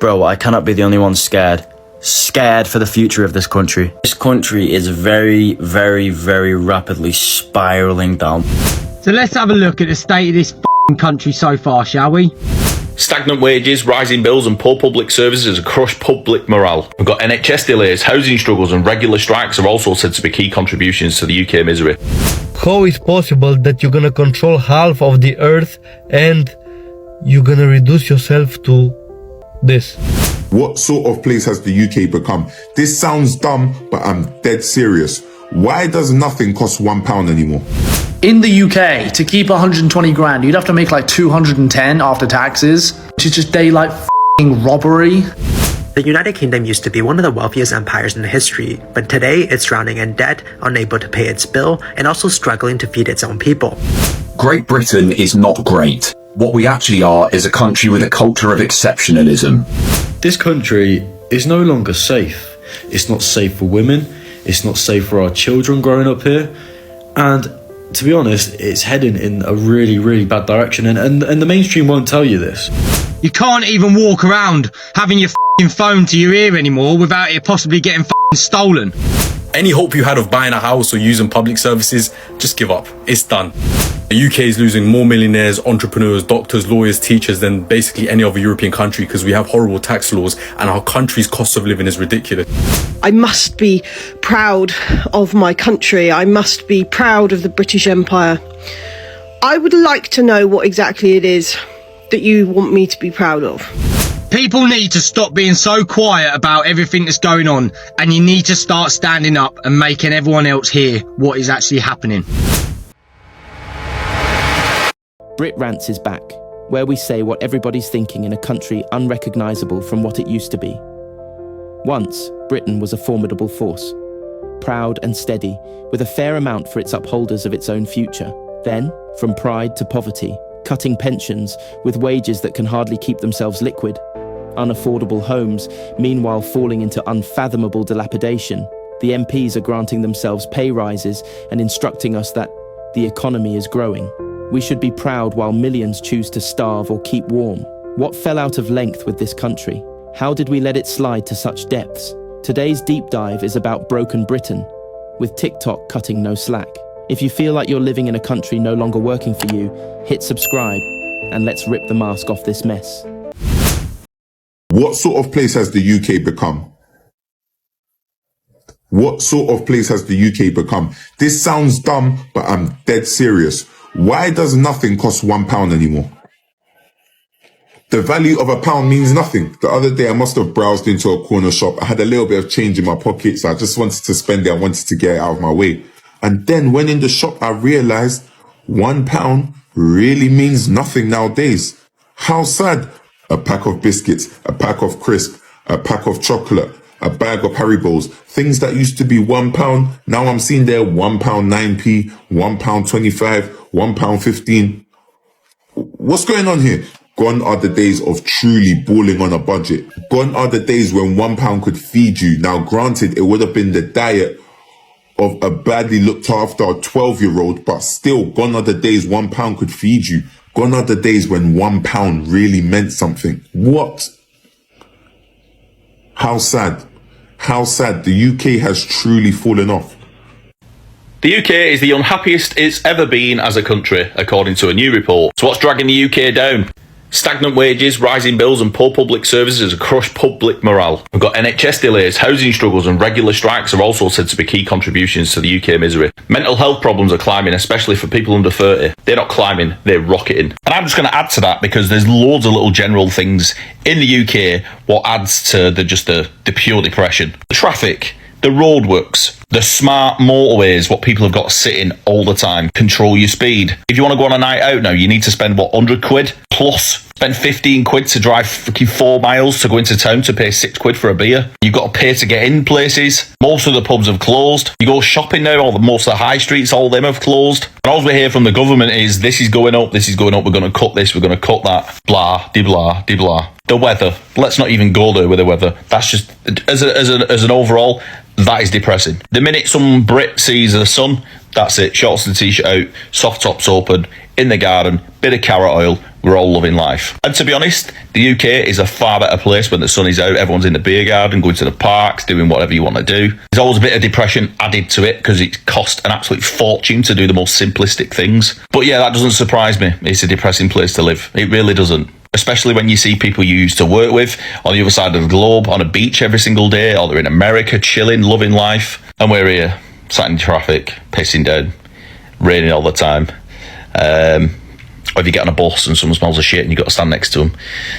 Bro, I cannot be the only one scared. Scared for the future of this country. This country is very, very, very rapidly spiralling down. So let's have a look at the state of this country so far, shall we? Stagnant wages, rising bills and poor public services have crushed public morale. We've got NHS delays, housing struggles and regular strikes are also said to be key contributions to the UK misery. How is possible that you're gonna control half of the earth and you're gonna reduce yourself to this? What sort of place has the UK become? This sounds dumb, but I'm dead serious. Why does nothing cost £1 anymore? In the UK, to keep 120 grand, you'd have to make like 210 after taxes, which is just daylight robbery. The United Kingdom used to be one of the wealthiest empires in history, but today it's drowning in debt, unable to pay its bill, and also struggling to feed its own people. Great Britain is not great. What we actually are is a country with a culture of exceptionalism. This country is no longer safe. It's not safe for women. It's not safe for our children growing up here. And to be honest, it's heading in a really, really bad direction. And the mainstream won't tell you this. You can't even walk around having your phone to your ear anymore without it possibly getting stolen. Any hope you had of buying a house or using public services, just give up. It's done. The UK is losing more millionaires, entrepreneurs, doctors, lawyers, teachers than basically any other European country because we have horrible tax laws and our country's cost of living is ridiculous. I must be proud of my country. I must be proud of the British Empire. I would like to know what exactly it is that you want me to be proud of. People need to stop being so quiet about everything that's going on, and you need to start standing up and making everyone else hear what is actually happening. Brit Rants is back, where we say what everybody's thinking in a country unrecognisable from what it used to be. Once, Britain was a formidable force, proud and steady, with a fair amount for its upholders of its own future. Then, from pride to poverty, cutting pensions with wages that can hardly keep themselves liquid, unaffordable homes, meanwhile falling into unfathomable dilapidation. The MPs are granting themselves pay rises and instructing us that the economy is growing. We should be proud while millions choose to starve or keep warm. What fell out of length with this country? How did we let it slide to such depths? Today's deep dive is about broken Britain, with TikTok cutting no slack. If you feel like you're living in a country no longer working for you, hit subscribe and let's rip the mask off this mess. What sort of place has the UK become? What sort of place has the UK become? This sounds dumb, but I'm dead serious. Why does nothing cost £1 anymore? The value of £1 means nothing. The other day I must have browsed into a corner shop. I had a little bit of change in my pocket, so I just wanted to spend it. I wanted to get it out of my way. And then when in the shop I realized £1 really means nothing nowadays. How sad. A pack of biscuits, a pack of crisp, a pack of chocolate, a bag of Haribos, things that used to be £1, now I'm seeing there £1 9p, £1.25, £1.15. What's going on here? Gone are the days of truly balling on a budget. Gone are the days when £1 could feed you. Now granted, it would have been the diet of a badly looked after 12-year-old, but still, gone are the days £1 could feed you. Gone are the days when £1 really meant something. What? How sad. How sad. The UK has truly fallen off. The UK is the unhappiest it's ever been as a country, according to a new report. So what's dragging the UK down? Stagnant wages, rising bills and poor public services have crushed public morale. We've got NHS delays, housing struggles and regular strikes are also said to be key contributions to the UK misery. Mental health problems are climbing, especially for people under 30. They're not climbing, they're rocketing. And I'm just going to add to that because there's loads of little general things in the UK what adds to the pure depression. The traffic, the roadworks, the smart motorways, what people have got sitting all the time. Control your speed. If you want to go on a night out now, you need to spend, what, 100 quid? Plus, spend 15 quid to drive fucking 4 miles to go into town to pay 6 quid for a beer. You've got to pay to get in places. Most of the pubs have closed. You go shopping now, most of the high streets, all of them have closed. And all we hear from the government is, this is going up, we're going to cut this, we're going to cut that. Blah, de blah, de blah. The weather. Let's not even go there with the weather. That's just, as an overall, that is depressing. The minute some Brit sees the sun, that's it. Shorts and t-shirt out, soft tops open. in the garden, bit of carrot oil, we're all loving life. And to be honest, the UK is a far better place when the sun is out, everyone's in the beer garden, going to the parks, doing whatever you want to do. There's always a bit of depression added to it because it costs an absolute fortune to do the most simplistic things. But yeah, that doesn't surprise me. It's a depressing place to live. It really doesn't. Especially when you see people you used to work with on the other side of the globe, on a beach every single day, or they're in America, chilling, loving life. And we're here, sat in traffic, pissing down, raining all the time. Or if you get on a bus and someone smells of shit and you've got to stand next to them,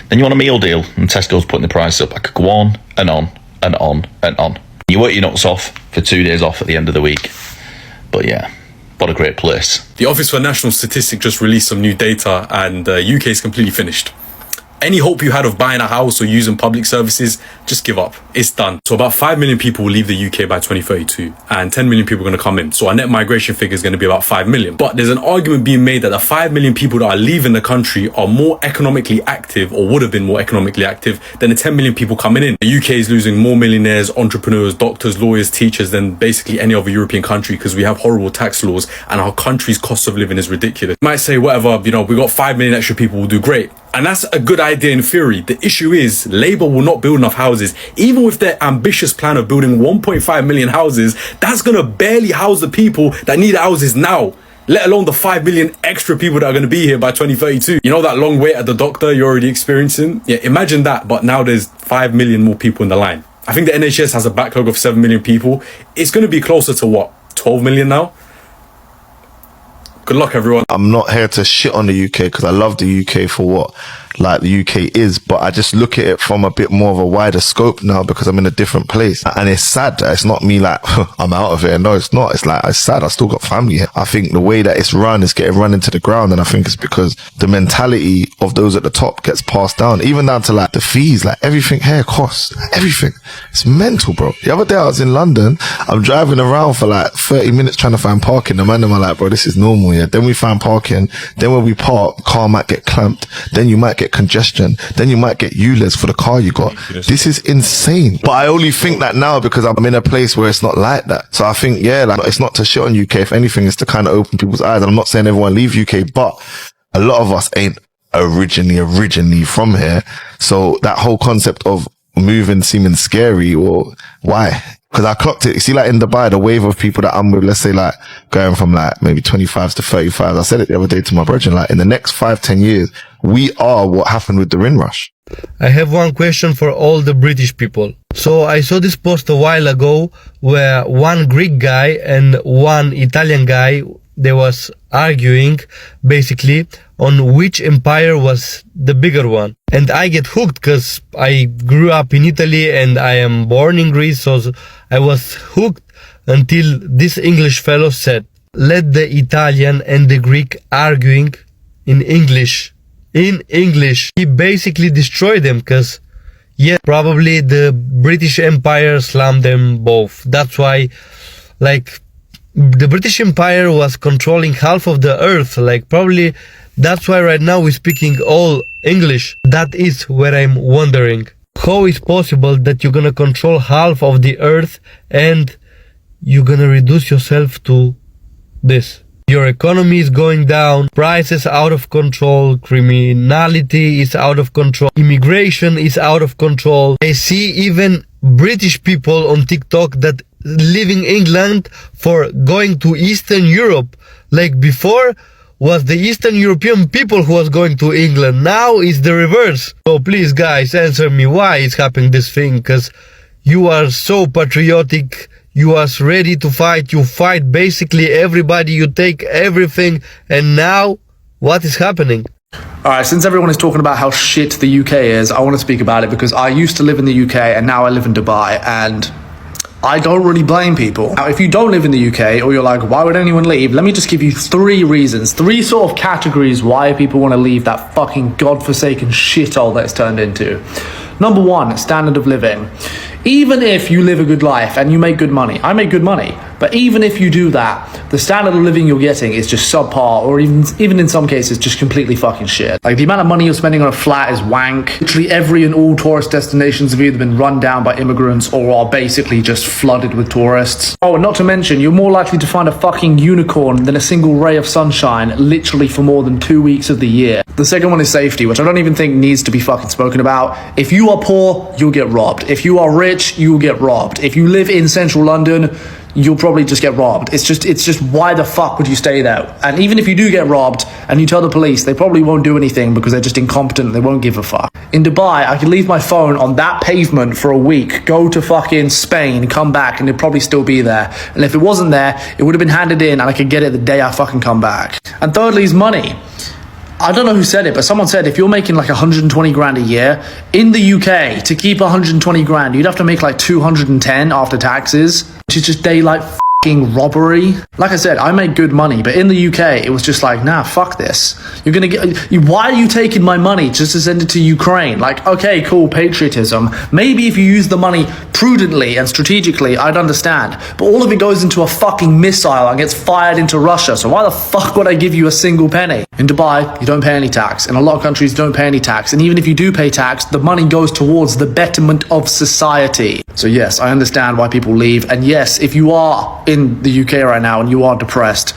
then you want a meal deal, and Tesco's putting the price up. I could go on and on and on and on. You work your nuts off for 2 days off at the end of the week. But yeah, what a great place. The Office for National Statistics just released some new data, and UK is completely finished. Any hope you had of buying a house or using public services, just give up. It's done. So about 5 million people will leave the UK by 2032 and 10 million people are going to come in. So our net migration figure is going to be about 5 million. But there's an argument being made that the 5 million people that are leaving the country are more economically active, or would have been more economically active, than the 10 million people coming in. The UK is losing more millionaires, entrepreneurs, doctors, lawyers, teachers than basically any other European country because we have horrible tax laws and our country's cost of living is ridiculous. You might say, whatever, we got 5 million extra people, will do great. And that's a good idea in theory. The issue is Labour will not build enough houses. Even with their ambitious plan of building 1.5 million houses, that's going to barely house the people that need houses now, let alone the 5 million extra people that are going to be here by 2032. You know that long wait at the doctor you're already experiencing? Yeah, imagine that, but now there's 5 million more people in the line. I think the NHS has a backlog of 7 million people. It's going to be closer to what, 12 million now? Good luck, everyone. I'm not here to shit on the UK because I love the UK for what the UK is, but I just look at it from a bit more of a wider scope now because I'm in a different place. And it's sad. It's not me like, I'm out of here. No, it's not. It's like, it's sad. I still got family here. I think the way that it's run is getting run into the ground. And I think it's because the mentality of those at the top gets passed down, even down to like the fees, like everything here costs, everything. It's mental, bro. The other day I was in London. I'm driving around for like 30 minutes trying to find parking. The man are like, bro, this is normal. Yeah. Then we find parking. Then when we park, car might get clamped. Then you might get congestion. Then you might get ULEZ for the car you got. This is insane. But I only think that now because I'm in a place where it's not like that. So I think, yeah, like, it's not to shit on UK. If anything, it's to kind of open people's eyes. And I'm not saying everyone leave UK, but a lot of us ain't originally from here. So that whole concept of moving seeming scary, or why? Because I clocked it. You see, like in Dubai, the wave of people that I'm with, let's say like going from like maybe 25s to 35s. I said it the other day to my brother, like in the next 5-10 years, we are what happened with the Windrush. I have one question for all the British people. So I saw this post a while ago where one Greek guy and one Italian guy, they was arguing basically on which empire was the bigger one. And I get hooked because I grew up in Italy and I am born in Greece, so I was hooked until this English fellow said, let the Italian and the Greek arguing in English. In English. He basically destroyed them because, yeah, probably the British Empire slammed them both. That's why, like, the British Empire was controlling half of the earth. Like, probably that's why right now we're speaking all English. That is where I'm wondering. How is possible that you're gonna control half of the earth and you're gonna reduce yourself to this? Your economy is going down, prices out of control, criminality is out of control, immigration is out of control. I see even British people on TikTok that leaving England for going to Eastern Europe. Like before was the Eastern European people who was going to England. Now it's the reverse. So please guys, answer me why is happening this thing, because you are so patriotic. You are ready to fight. You fight basically everybody. You take everything. And now, what is happening? All right, since everyone is talking about how shit the UK is, I want to speak about it because I used to live in the UK and now I live in Dubai, and I don't really blame people. Now, if you don't live in the UK or you're like, why would anyone leave? Let me just give you 3 reasons, 3 sort of categories why people want to leave that fucking godforsaken shithole that it's turned into. Number 1, standard of living. Even if you live a good life and you make good money, I make good money, but But even if you do that, the standard of living you're getting is just subpar, or even in some cases, just completely fucking shit. Like, the amount of money you're spending on a flat is wank. Literally every and all tourist destinations have either been run down by immigrants or are basically just flooded with tourists. Oh, and not to mention, you're more likely to find a fucking unicorn than a single ray of sunshine literally for more than 2 weeks of the year. The second one is safety, which I don't even think needs to be fucking spoken about. If you are poor, you'll get robbed. If you are rich, you'll get robbed. If you live in central London, you'll probably just get robbed. It's just why the fuck would you stay there? And even if you do get robbed and you tell the police, they probably won't do anything because they're just incompetent and they won't give a fuck. In Dubai, I could leave my phone on that pavement for a week, go to fucking Spain, come back, and it'd probably still be there. And if it wasn't there, it would have been handed in and I could get it the day I fucking come back. And thirdly is money. I don't know who said it, but someone said if you're making like 120 grand a year, in the UK, to keep 120 grand, you'd have to make like 210 after taxes, which is just daylight fucking robbery. Like I said, I make good money, but in the UK, it was just like, nah, fuck this. You're gonna get, why are you taking my money just to send it to Ukraine? Like, okay, cool, patriotism. Maybe if you use the money prudently and strategically, I'd understand. But all of it goes into a fucking missile and gets fired into Russia. So why the fuck would I give you a single penny? In Dubai, you don't pay any tax. In a lot of countries, you don't pay any tax. And even if you do pay tax, the money goes towards the betterment of society. So yes, I understand why people leave. And yes, if you are in the UK right now and you are depressed,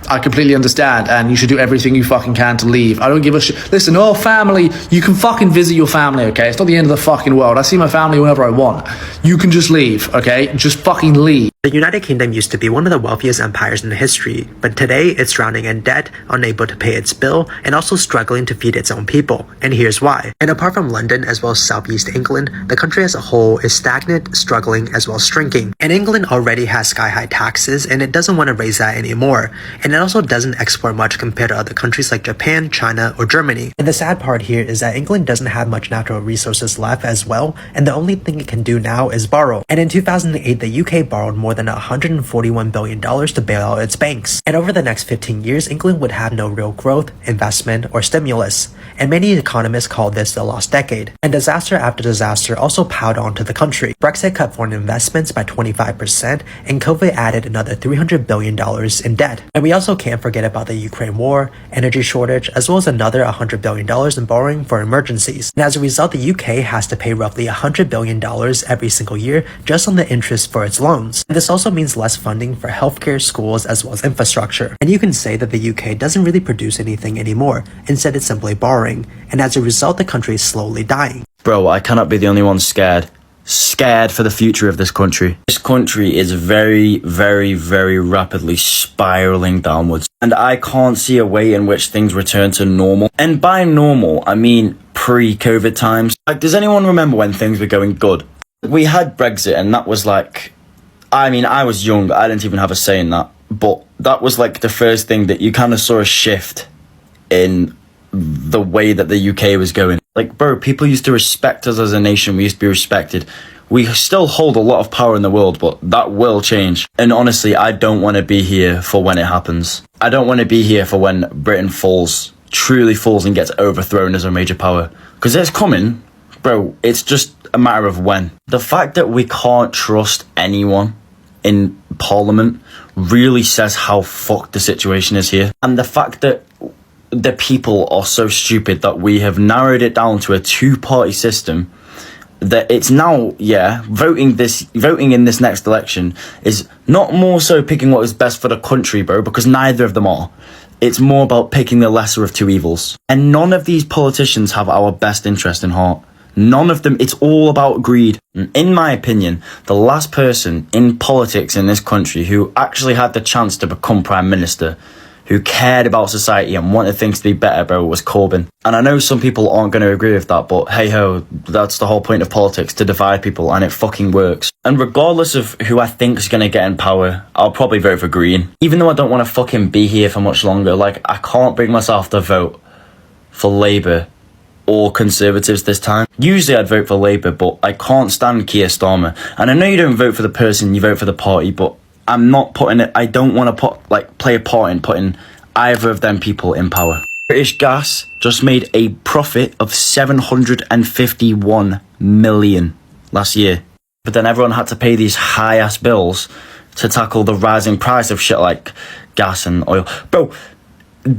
I completely understand, and you should do everything you fucking can to leave. I don't give a shit. Listen, oh, family, you can fucking visit your family, okay? It's not the end of the fucking world. I see my family whenever I want. You can just leave, okay? Just fucking leave. The United Kingdom used to be one of the wealthiest empires in history, but today it's drowning in debt, unable to pay its bill, and also struggling to feed its own people. And here's why. And apart from London as well as Southeast England, the country as a whole is stagnant, struggling, as well as shrinking. And England already has sky-high taxes, and it doesn't want to raise that anymore. And it also doesn't export much compared to other countries like Japan, China, or Germany. And the sad part here is that England doesn't have much natural resources left as well, and the only thing it can do now is borrow. And in 2008, the UK borrowed more than $141 billion to bail out its banks. And over the next 15 years, England would have no real growth, investment, or stimulus. And many economists call this the lost decade. And disaster after disaster also piled onto the country. Brexit cut foreign investments by 25%, and COVID added another $300 billion in debt. And we also can't forget about the Ukraine war, energy shortage, as well as another $100 billion in borrowing for emergencies. And as a result, the UK has to pay roughly $100 billion every single year just on the interest for its loans. And this also means less funding for healthcare, schools, as well as infrastructure. And you can say that the UK doesn't really produce anything anymore. Instead, it's simply borrowing. And as a result, the country is slowly dying. Bro, I cannot be the only one scared. Scared for the future of this country. This country is very, very, very rapidly spiraling downwards. And I can't see a way in which things return to normal. And by normal, I mean pre-COVID times. Like, does anyone remember when things were going good? We had Brexit, and that was like, I mean, I was young. I didn't even have a say in that. But that was like the first thing that you kind of saw a shift in the way that the UK was going. Like, bro, people used to respect us as a nation. We used to be respected. We still hold a lot of power in the world, but that will change. And honestly, I don't want to be here for when it happens. I don't want to be here for when Britain falls, truly falls and gets overthrown as a major power. Because it's coming, bro. It's just a matter of when. The fact that we can't trust anyone in Parliament really says how fucked the situation is here. And the fact that the people are so stupid that we have narrowed it down to a two-party system, that it's now, voting in this next election is not more so picking what is best for the country, bro, because neither of them are. It's more about picking the lesser of two evils. And none of these politicians have our best interest in heart. None of them. It's all about greed. In my opinion, the last person in politics in this country who actually had the chance to become Prime Minister, who cared about society and wanted things to be better, bro, was Corbyn. And I know some people aren't going to agree with that, but hey ho, that's the whole point of politics, to divide people, and it fucking works. And regardless of who I think is going to get in power, I'll probably vote for Green. Even though I don't want to fucking be here for much longer, like, I can't bring myself to vote for Labour or Conservatives this time. Usually I'd vote for Labour, but I can't stand Keir Starmer. And I know you don't vote for the person, you vote for the party, but I'm not putting it, I don't want to play a part in putting either of them people in power. British Gas just made a profit of 751 million last year. But then everyone had to pay these high ass bills to tackle the rising price of shit like gas and oil. Bro,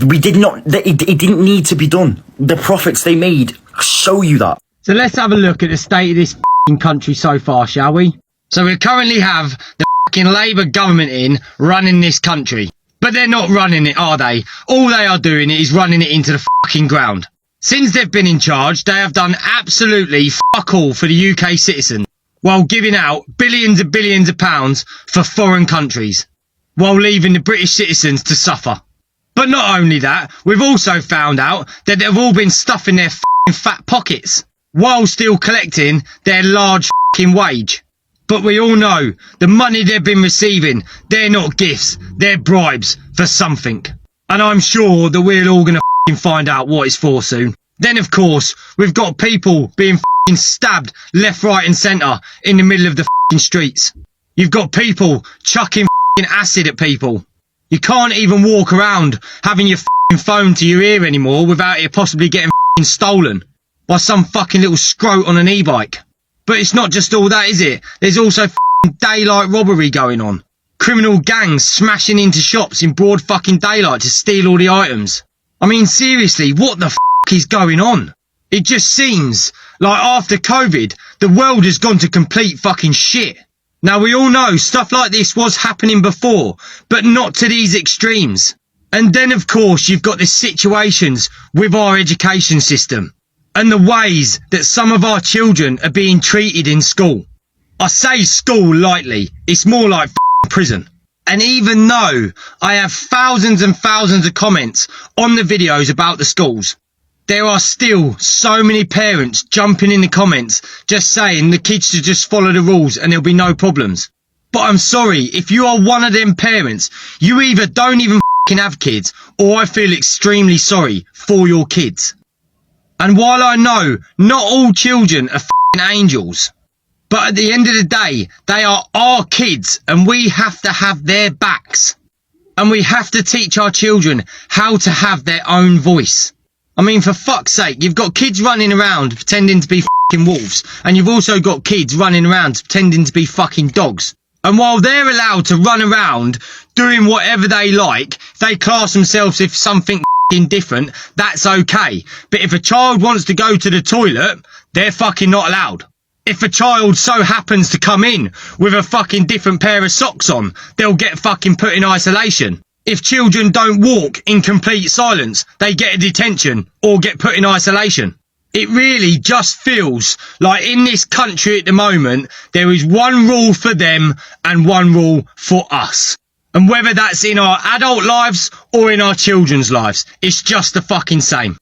we did not, it didn't need to be done. The profits they made show you that. So let's have a look at the state of this country so far, shall we? So we currently have the Labour government running this country. But they're not running it, are they? All they are doing is running it into the ground. Since they've been in charge, they have done absolutely fuck all for the UK citizen, while giving out billions and billions of pounds for foreign countries, while leaving the British citizens to suffer. But not only that, we've also found out that they've all been stuffing their fat pockets, while still collecting their large wage. But we all know the money they've been receiving, they're not gifts, they're bribes for something. And I'm sure that we're all going to find out what it's for soon. Then of course, we've got people being stabbed left, right and centre in the middle of the streets. You've got people chucking acid at people. You can't even walk around having your phone to your ear anymore without it possibly getting stolen by some little scrote on an e-bike. But it's not just all that, is it? There's also daylight robbery going on. Criminal gangs smashing into shops in broad daylight to steal all the items. I mean, seriously, what the is going on? It just seems like after COVID, the world has gone to complete shit. Now, we all know stuff like this was happening before, but not to these extremes. And then, of course, you've got the situations with our education system and the ways that some of our children are being treated in school. I say school lightly, it's more like prison. And even though I have thousands and thousands of comments on the videos about the schools, there are still so many parents jumping in the comments just saying the kids should just follow the rules and there'll be no problems. But I'm sorry, if you are one of them parents, you either don't even have kids, or I feel extremely sorry for your kids. And while I know not all children are angels, but at the end of the day, they are our kids and we have to have their backs. And we have to teach our children how to have their own voice. I mean, for fuck's sake, you've got kids running around pretending to be wolves, and you've also got kids running around pretending to be dogs. And while they're allowed to run around doing whatever they like, if they class themselves as something different, that's okay. But if a child wants to go to the toilet, they're not allowed. If a child so happens to come in with a different pair of socks on, they'll get put in isolation. If children don't walk in complete silence, they get a detention or get put in isolation. It really just feels like in this country at the moment, there is one rule for them and one rule for us. And whether that's in our adult lives or in our children's lives, it's just the same.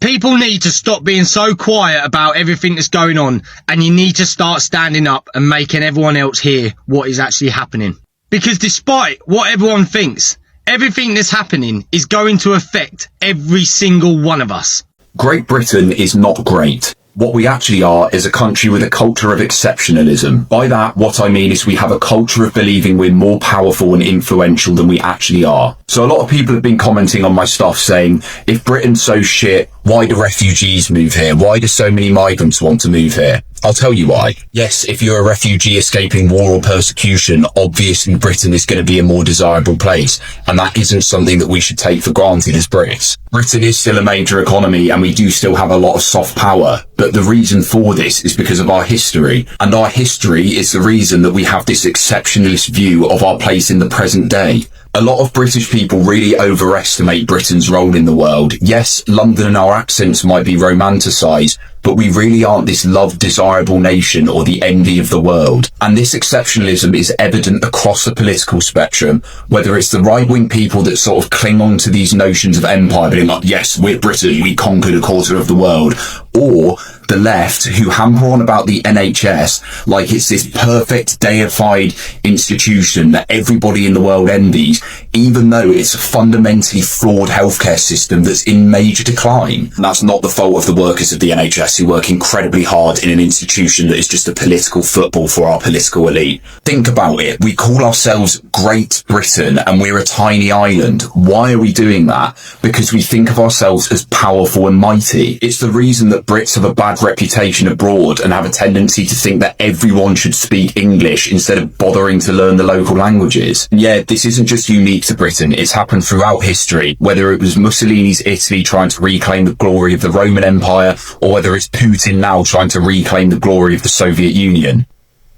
People need to stop being so quiet about everything that's going on, and you need to start standing up and making everyone else hear what is actually happening. Because despite what everyone thinks, everything that's happening is going to affect every single one of us. Great Britain is not great. What we actually are is a country with a culture of exceptionalism. By that, what I mean is we have a culture of believing we're more powerful and influential than we actually are. So a lot of people have been commenting on my stuff saying, if Britain's so shit, why do refugees move here? Why do so many migrants want to move here? I'll tell you why. Yes, if you're a refugee escaping war or persecution, obviously Britain is going to be a more desirable place, and that isn't something that we should take for granted as Brits. Britain is still a major economy and we do still have a lot of soft power, but the reason for this is because of our history, and our history is the reason that we have this exceptionalist view of our place in the present day. A lot of British people really overestimate Britain's role in the world. Yes, London and our accents might be romanticised, but we really aren't this loved, desirable nation or the envy of the world. And this exceptionalism is evident across the political spectrum, whether it's the right-wing people that sort of cling on to these notions of empire, being like, yes, we're Britain, we conquered a quarter of the world, or the left who hammer on about the NHS like it's this perfect deified institution that everybody in the world envies, even though it's a fundamentally flawed healthcare system that's in major decline. And that's not the fault of the workers of the NHS. us who work incredibly hard in an institution that is just a political football for our political elite. Think about it. We call ourselves Great Britain and we're a tiny island. Why are we doing that? Because we think of ourselves as powerful and mighty. It's the reason that Brits have a bad reputation abroad and have a tendency to think that everyone should speak English instead of bothering to learn the local languages. And yeah, this isn't just unique to Britain. It's happened throughout history, whether it was Mussolini's Italy trying to reclaim the glory of the Roman Empire, or whether it's Putin now trying to reclaim the glory of the Soviet Union.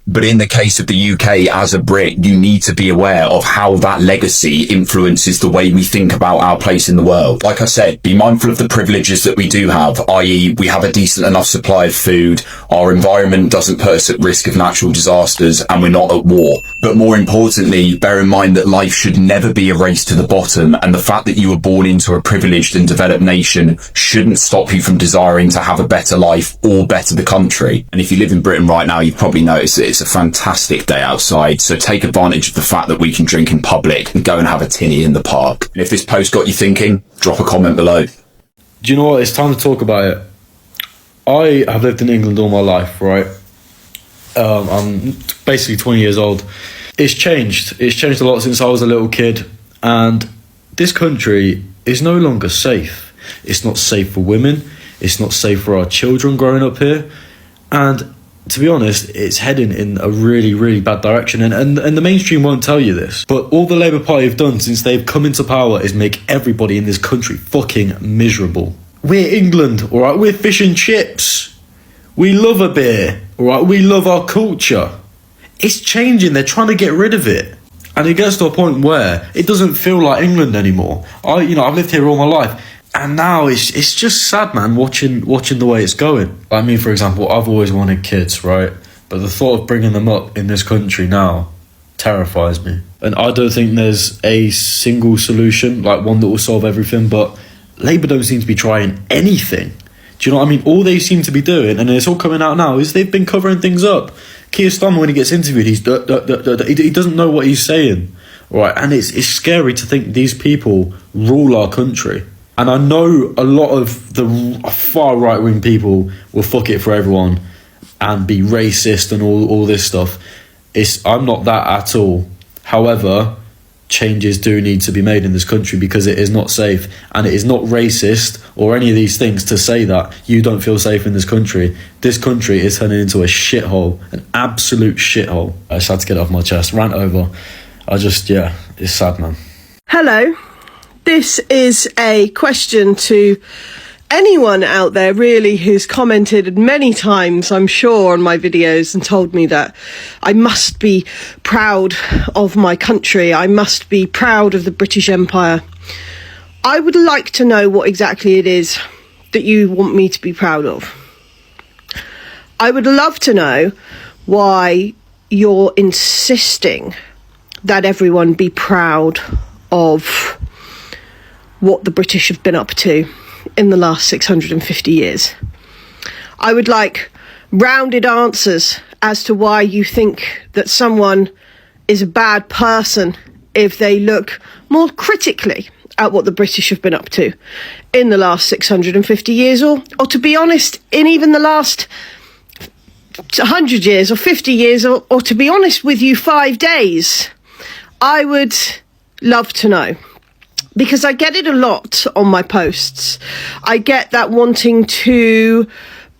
But in the case of the UK, as a Brit, you need to be aware of how that legacy influences the way we think about our place in the world. Like I said, be mindful of the privileges that we do have, i.e. we have a decent enough supply of food, our environment doesn't put us at risk of natural disasters, and we're not at war. But more importantly, bear in mind that life should never be a race to the bottom, and the fact that you were born into a privileged and developed nation shouldn't stop you from desiring to have a better life or better the country. And if you live in Britain right now, you've probably noticed that it's a fantastic day outside, so take advantage of the fact that we can drink in public and go and have a tinny in the park. And if this post got you thinking, drop a comment below. Do you know what? It's time to talk about it. I have lived in England all my life, right? I'm basically 20 years old. It's changed. It's changed a lot since I was a little kid, and this country is no longer safe. It's not safe for women. It's not safe for our children growing up here, and to be honest, it's heading in a really, really bad direction. And the mainstream won't tell you this. But all the Labour Party have done since they've come into power is make everybody in this country fucking miserable. We're England, all right? We're fish and chips. We love a beer, all right? We love our culture. It's changing. They're trying to get rid of it. And it gets to a point where it doesn't feel like England anymore. I've lived here all my life. And now it's just sad, man, watching the way it's going. I mean, for example, I've always wanted kids, right? But the thought of bringing them up in this country now terrifies me. And I don't think there's a single solution, like one that will solve everything, but Labour don't seem to be trying anything. Do you know what I mean? All they seem to be doing, and it's all coming out now, is they've been covering things up. Keir Starmer, when he gets interviewed, he doesn't know what he's saying, right? And it's scary to think these people rule our country. And I know a lot of the far right-wing people will fuck it for everyone and be racist and all this stuff. I'm not that at all. However, changes do need to be made in this country because it is not safe. And it is not racist or any of these things to say that you don't feel safe in this country. This country is turning into a shithole, an absolute shithole. I just had to get it off my chest. Rant over. It's sad, man. Hello. This is a question to anyone out there, really, who's commented many times, I'm sure, on my videos and told me that I must be proud of my country. I must be proud of the British Empire. I would like to know what exactly it is that you want me to be proud of. I would love to know why you're insisting that everyone be proud of what the British have been up to in the last 650 years. I would like rounded answers as to why you think that someone is a bad person if they look more critically at what the British have been up to in the last 650 years, or to be honest, in even the last 100 years or 50 years, or to be honest with you, 5 days. I would love to know. Because I get it a lot on my posts. I get that wanting to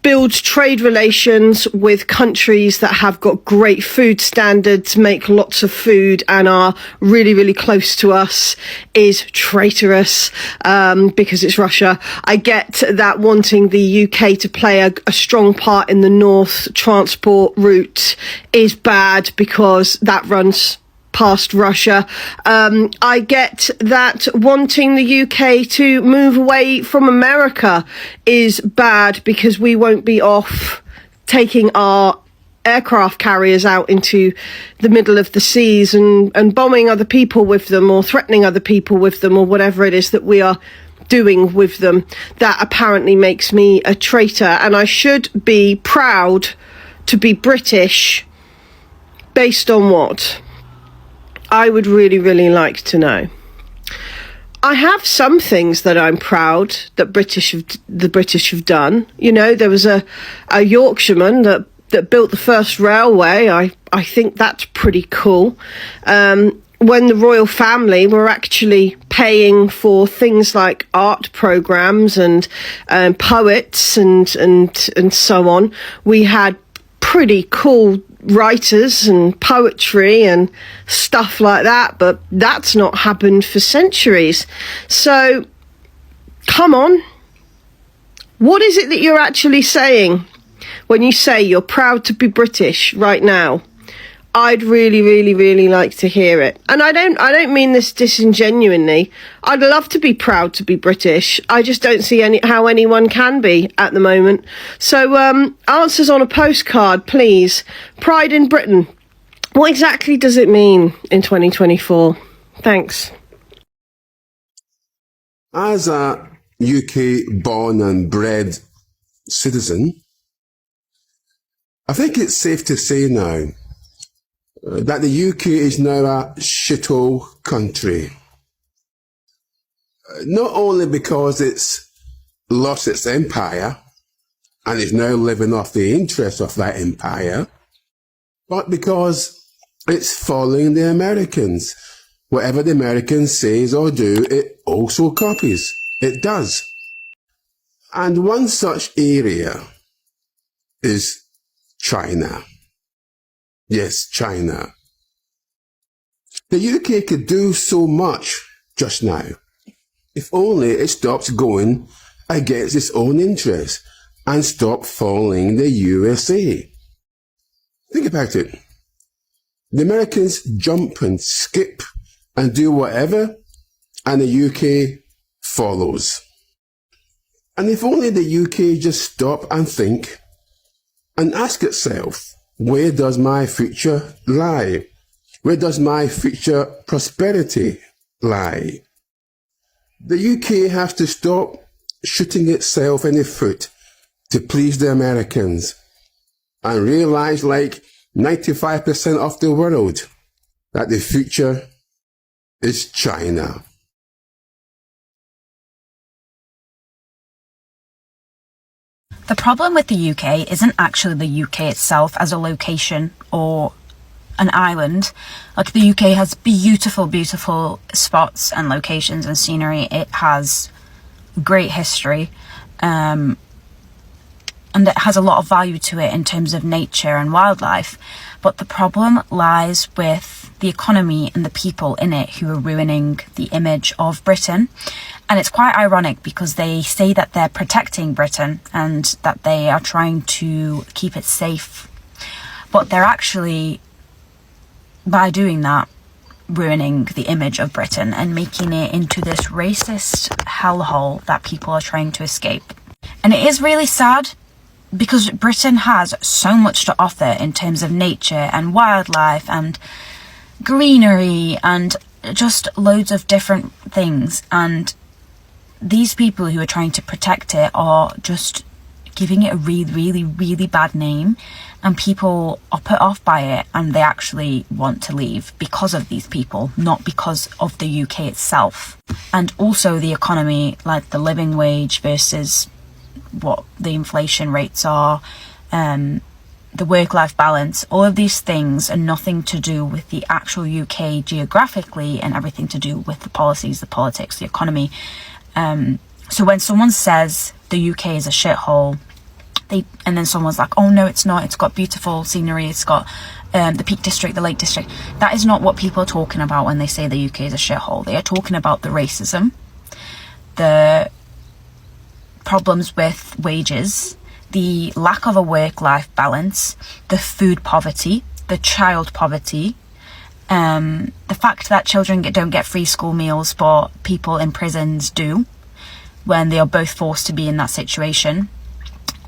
build trade relations with countries that have got great food standards, make lots of food, and are really, really close to us is traitorous because it's Russia. I get that wanting the UK to play a strong part in the North transport route is bad because that runs past Russia. I get that wanting the UK to move away from America is bad because we won't be off taking our aircraft carriers out into the middle of the seas and bombing other people with them, or threatening other people with them, or whatever it is that we are doing with them. That apparently makes me a traitor, and I should be proud to be British based on what? I would really, really like to know. I have some things that I'm proud that the British have done. You know, there was a Yorkshireman that built the first railway. I think that's pretty cool. When the royal family were actually paying for things like art programs and poets and so on, we had pretty cool writers and poetry and stuff like that, but that's not happened for centuries. So, come on. What is it that you're actually saying when you say you're proud to be British right now? I'd really, really, really like to hear it. And I don't mean this disingenuinely. I'd love to be proud to be British. I just don't see how anyone can be at the moment. So, answers on a postcard, please. Pride in Britain. What exactly does it mean in 2024? Thanks. As a UK born and bred citizen, I think it's safe to say now that the UK is now a shithole country. Not only because it's lost its empire and is now living off the interest of that empire, but because it's following the Americans. Whatever the Americans says or do, it also copies. It does. And one such area is China. Yes, China. The UK could do so much just now, if only it stops going against its own interests and stop following the USA. Think about it. The Americans jump and skip and do whatever, and the UK follows. And if only the UK just stop and think and ask itself, where does my future lie? Where does my future prosperity lie? The UK has to stop shooting itself in the foot to please the Americans and realize, like 95% of the world, that the future is China. The problem with the UK isn't actually the UK itself as a location or an island. Like, the UK has beautiful, beautiful spots and locations and scenery. It has great history, and it has a lot of value to it in terms of nature and wildlife. But the problem lies with the economy and the people in it who are ruining the image of Britain. And it's quite ironic because they say that they're protecting Britain and that they are trying to keep it safe. But they're actually, by doing that, ruining the image of Britain and making it into this racist hellhole that people are trying to escape. And it is really sad because Britain has so much to offer in terms of nature and wildlife and greenery and just loads of different things. And these people who are trying to protect it are just giving it a really, really, really bad name, and people are put off by it and they actually want to leave because of these people, not because of the UK itself. And also the economy, like the living wage versus what the inflation rates are, the work-life balance, all of these things are nothing to do with the actual UK geographically and everything to do with the policies, the politics, the economy. So when someone says the UK is a shithole, and then someone's like, oh no, it's not, it's got beautiful scenery, it's got the Peak District, the Lake District. That is not what people are talking about when they say the UK is a shithole. They are talking about the racism, the problems with wages, the lack of a work-life balance, the food poverty, the child poverty, the fact that children don't get free school meals, but people in prisons do when they are both forced to be in that situation.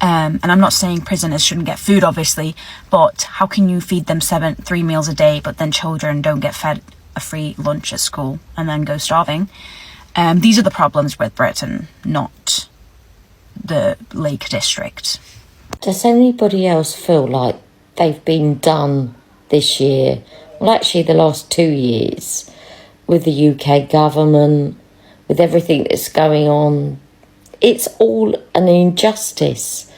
And I'm not saying prisoners shouldn't get food, obviously, but how can you feed them 3 meals a day, but then children don't get fed a free lunch at school and then go starving? These are the problems with Britain, not the Lake District. Does anybody else feel like they've been done this year, well actually the last 2 years, with the UK government, with everything that's going on. It's all an injustice.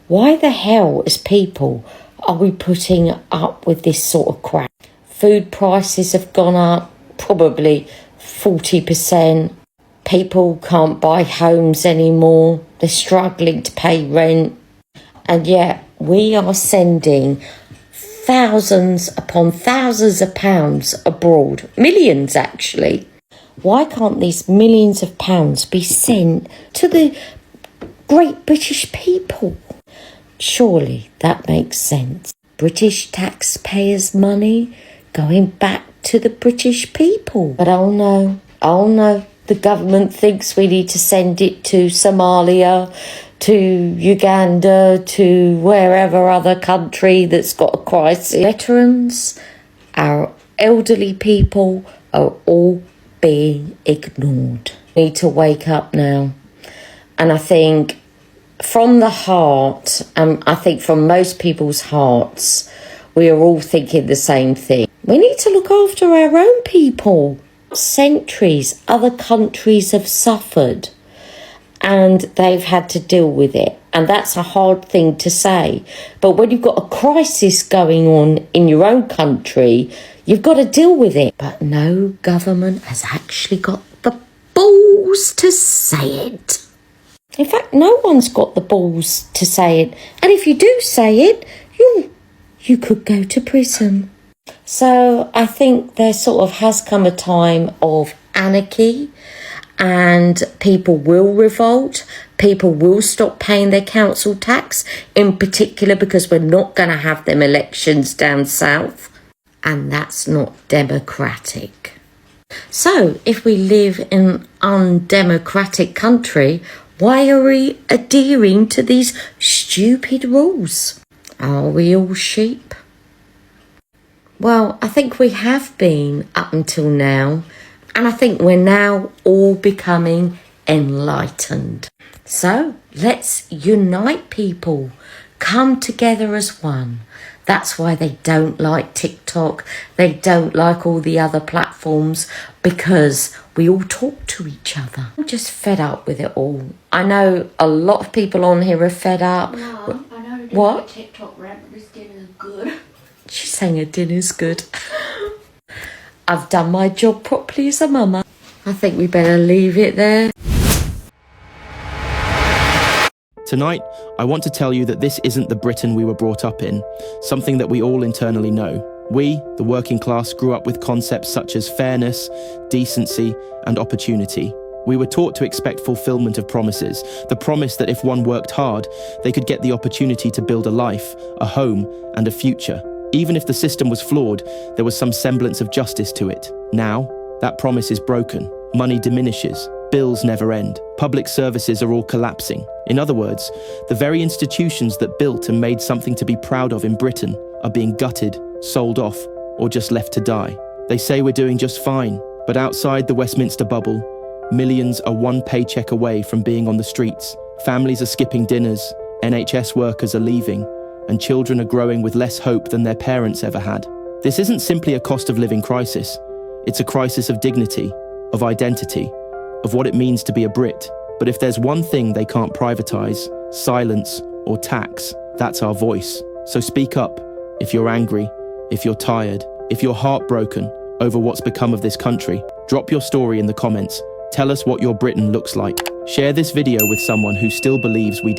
Why the hell, as people, are we putting up with this sort of crap? Food prices have gone up probably 40%. People can't buy homes anymore. They're struggling to pay rent. And yet we are sending thousands upon thousands of pounds abroad. Millions, actually. Why can't these millions of pounds be sent to the great British people? Surely that makes sense. British taxpayers' money going back to the British people. But oh no, the government thinks we need to send it to Somalia, to Uganda, to wherever other country that's got a crisis. Veterans, our elderly people are all being ignored. We need to wake up now. And I think from the heart, I think from most people's hearts, we are all thinking the same thing. We need to look after our own people. Centuries, other countries have suffered and they've had to deal with it. And that's a hard thing to say. But when you've got a crisis going on in your own country, you've got to deal with it. But no government has actually got the balls to say it. In fact, no one's got the balls to say it. And if you do say it, you could go to prison. So I think there sort of has come a time of anarchy, and people will revolt. People will stop paying their council tax, in particular because we're not going to have them elections down south. And that's not democratic. So if we live in an undemocratic country, why are we adhering to these stupid rules? Are we all sheep? Well, I think we have been up until now, and I think we're now all becoming enlightened. So let's unite people, come together as one. That's why they don't like TikTok, they don't like all the other platforms, because we all talk to each other. I'm just fed up with it all. I know a lot of people on here are fed up. No, I know to do what? a TikTok rap, but this dinner is good. She's saying her dinner's good. I've done my job properly as a mama. I think we better leave it there. Tonight, I want to tell you that this isn't the Britain we were brought up in, something that we all internally know. We, the working class, grew up with concepts such as fairness, decency, and opportunity. We were taught to expect fulfillment of promises, the promise that if one worked hard, they could get the opportunity to build a life, a home, and a future. Even if the system was flawed, there was some semblance of justice to it. Now, that promise is broken. Money diminishes. Bills never end. Public services are all collapsing. In other words, the very institutions that built and made something to be proud of in Britain are being gutted, sold off, or just left to die. They say we're doing just fine, but outside the Westminster bubble, millions are one paycheck away from being on the streets. Families are skipping dinners, NHS workers are leaving, and children are growing with less hope than their parents ever had. This isn't simply a cost of living crisis. It's a crisis of dignity, of identity, of what it means to be a Brit. But if there's one thing they can't privatise, silence, or tax, that's our voice. So speak up if you're angry, if you're tired, if you're heartbroken over what's become of this country. Drop your story in the comments. Tell us what your Britain looks like. Share this video with someone who still believes we